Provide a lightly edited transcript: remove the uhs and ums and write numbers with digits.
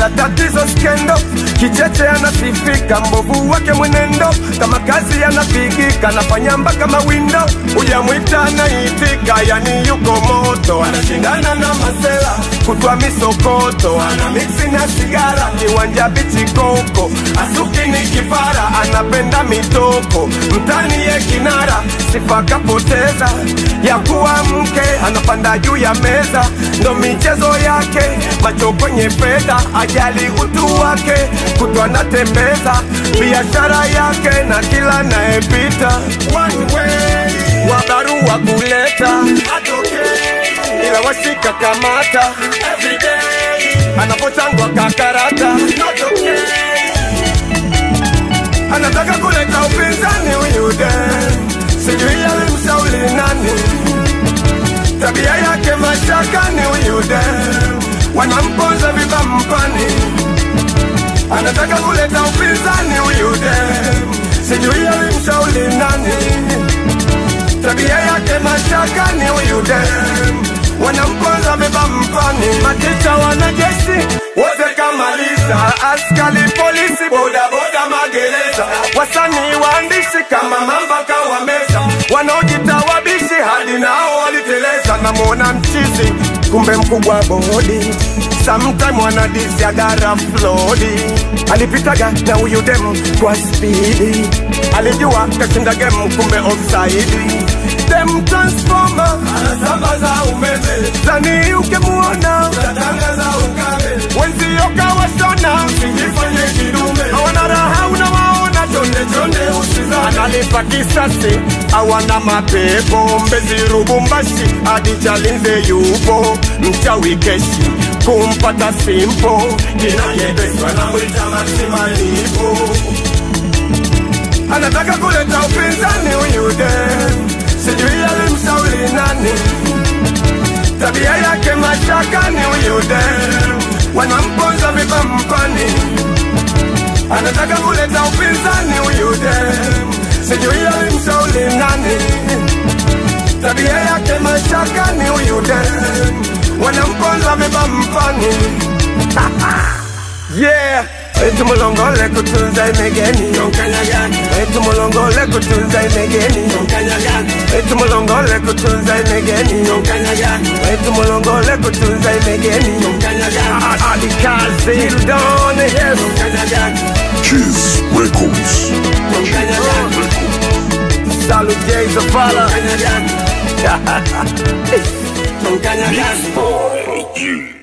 ila tatizo skendo. Kicheche anasifika, mbovu wake mwenendo, kama kazi anapigika, nafanya mpaka mawindo. Ujamwita anaitika, yani yuko moto. Anashindana na masela, kutwa misokoto, ana mixi na sigara, kiwanja bichi koko. Asuki ni kifara, anapenda mitoko, mtani ye kinara, sifa kapoteza ya kuwa mke, anapanda juu ya meza, ndo michezo yake, macho kwenye fedha, ajali utu wake, kutwa natembeza biashara yake, na kila naepita one way, wabarua kuleta atoke, ila washika kamata everyday, anapochangwa kakarata not okay. Anataka kuleta upinzani uyude, sijui alimshauri nani, tabia yake mashakani uyude, wanamponza vibampani. Anataka kuleta upinzani uyude, sijui alimshauri nani, tabia yake mashakani uyude, wanamponza vibampani. Maticha wanajeshi wote kamaliza, askali polisi boda boda magereza, wasanii waandishi kama mambaka wameza, wanaojita wabishi hadi nao waliteleza. Namuona mchizi kumbe mkubwa bodi, sometime wanadisi agara flodi, alipitaga na huyu dem kwa speedi, alijua kashinda game kumbe offside. Dem transformer anasambaza umeme, zani ukemuona utatangaza ukame, wenzio kawashona usijifanye kidume, hawana raha unawaona chonde chonde usizane. Analipa kisasi hawana mapepo, Mbezi Lubumbashi hadi Chalinze yupo, mchawi keshi kumpata simpo, kinayepeswa na mwita Maxima lipo. Anataka kuleta upinzani uyude, sijui alimshauri nani, tabia yake mashakani uyude, wanamponza vibampani. Anataka kuleta upinzani uyude, sijui alimshauri nani, tabia yake mashakani uyude, wanamponza vibampani. Yeah, etu mulongole kutunza imegeni, etu mulongole kutunza imegeni, etu mulongole kutunza imegeni, etu mulongole kutunza imegeni. Adikazi Dildone, yes. Kiss Records. Salute Jay Zavala. Boy, yeah.